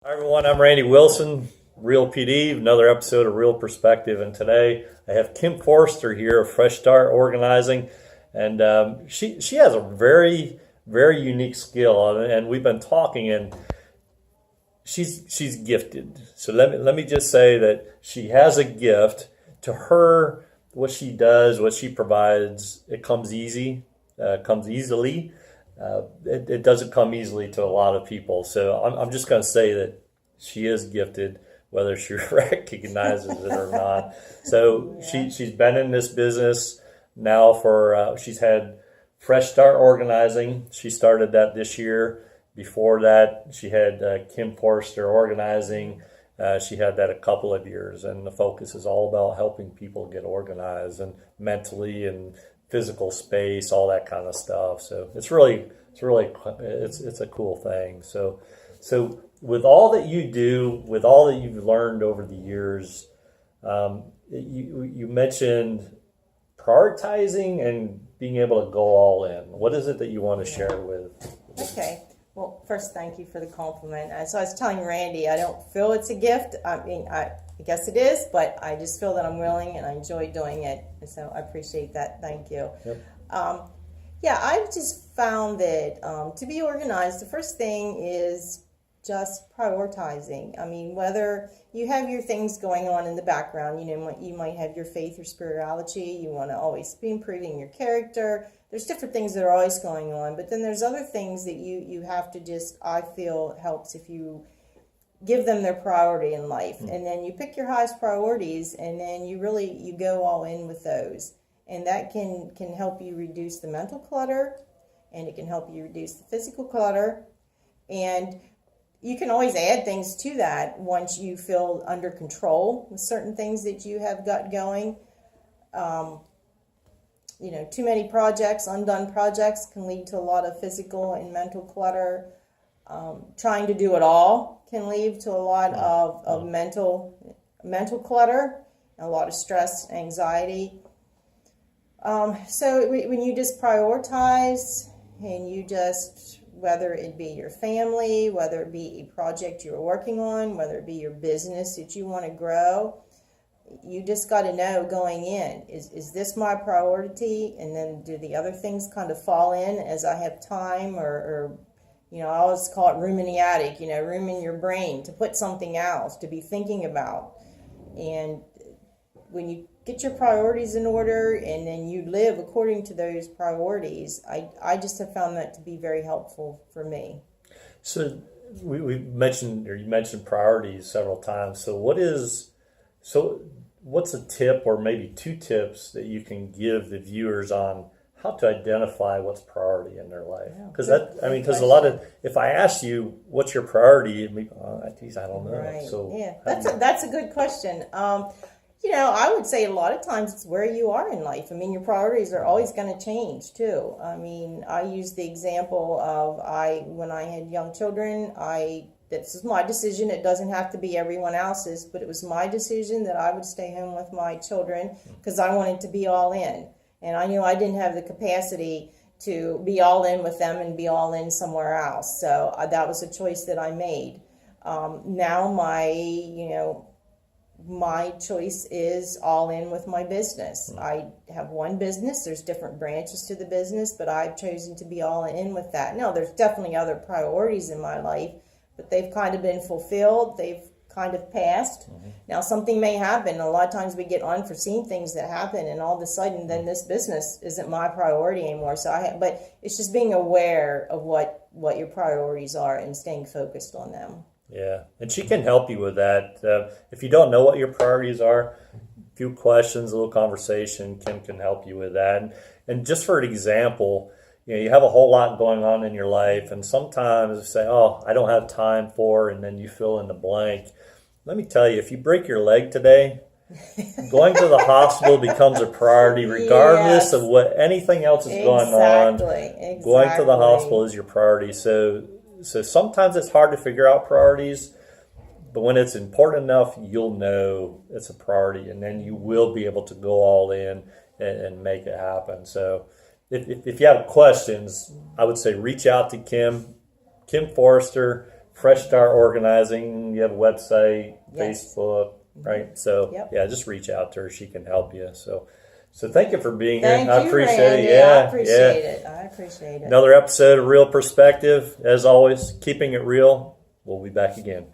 Hi everyone, I'm Randy Wilson, Real PD, another episode of Real Perspective, and today I have Kim Forrester here of Fresh Start Organizing, and she has a very unique skill, and we've been talking, and she's gifted. So let me just say that she has a gift. To her, what she does, what she provides, it comes easily. It doesn't come easily to a lot of people. So I'm just going to say that she is gifted, whether she recognizes it or not. So she's been in this business now for, she's had Fresh Start Organizing. She started that this year. Before that, she had Kim Forrester Organizing. She had that a couple of years, and the focus is all about helping people get organized and mentally and physical space, all that kind of stuff. So it's a cool thing. So with all that you do, with all that you've learned over the years, you mentioned prioritizing and being able to go all in. What is it that you want to share with? Okay. Well, first, thank you for the compliment. So I was telling Randy, I don't feel it's a gift. I mean, I guess it is, but I just feel that I'm willing and I enjoy doing it. And so I appreciate that. Thank you. Yep. I've just found that to be organized, the first thing is just prioritizing. I mean, whether you have your things going on in the background, you might have your faith or spirituality. You want to always be improving your character. There's different things that are always going on, but then there's other things that you have to just, I feel helps if you give them their priority in life. And then you pick your highest priorities, and then you go all in with those. And that can help you reduce the mental clutter, and it can help you reduce the physical clutter. And you can always add things to that once you feel under control with certain things that you have got going. Too many projects, undone projects can lead to a lot of physical and mental clutter. Trying to do it all can lead to a lot of mental clutter, a lot of stress, anxiety. So when you just prioritize and you just, whether it be your family, whether it be a project you're working on, whether it be your business that you want to grow, you just got to know going in, is this my priority? And then do the other things kind of fall in as I have time or I always call it room in the attic, room in your brain to put something else, to be thinking about. And when you get your priorities in order and then you live according to those priorities, I just have found that to be very helpful for me. So you mentioned priorities several times. So what's a tip or maybe two tips that you can give the viewers on how to identify what's priority in their life? Because if I ask you what's your priority, I don't know. Right. So that's a good question. I would say a lot of times it's where you are in life. I mean, your priorities are always going to change too. I mean, I use the example of when I had young children, this is my decision. It doesn't have to be everyone else's, but it was my decision that I would stay home with my children because I wanted to be all in. And I knew I didn't have the capacity to be all in with them and be all in somewhere else. So that was a choice that I made. Now my choice is all in with my business. I have one business. There's different branches to the business, but I've chosen to be all in with that. Now, there's definitely other priorities in my life, but they've kind of been fulfilled. They've kind of passed. Now, something may happen. A lot of times we get unforeseen things that happen, and all of a sudden, then this business isn't my priority anymore. But it's just being aware of what your priorities are and staying focused on them. Yeah, and she can help you with that. If you don't know what your priorities are, a few questions, a little conversation, Kim can help you with that. And just for an example, you have a whole lot going on in your life, and sometimes you say, I don't have time for, and then you fill in the blank. Let me tell you, if you break your leg today, going to the hospital becomes a priority regardless of what anything else is going on. Exactly. Going to the hospital is your priority. So sometimes it's hard to figure out priorities, but when it's important enough, you'll know it's a priority, and then you will be able to go all in and make it happen. So if you have questions, I would say reach out to Kim Forrester, Fresh Start Organizing. You have a website, Yes. Facebook, right? So Yep. yeah, just reach out to her. She can help you. So thank you for being Thank here. I you, appreciate Randy. it. Yeah, I appreciate it. I appreciate it. Another episode of Real Perspective. As always, keeping it real. We'll be back again.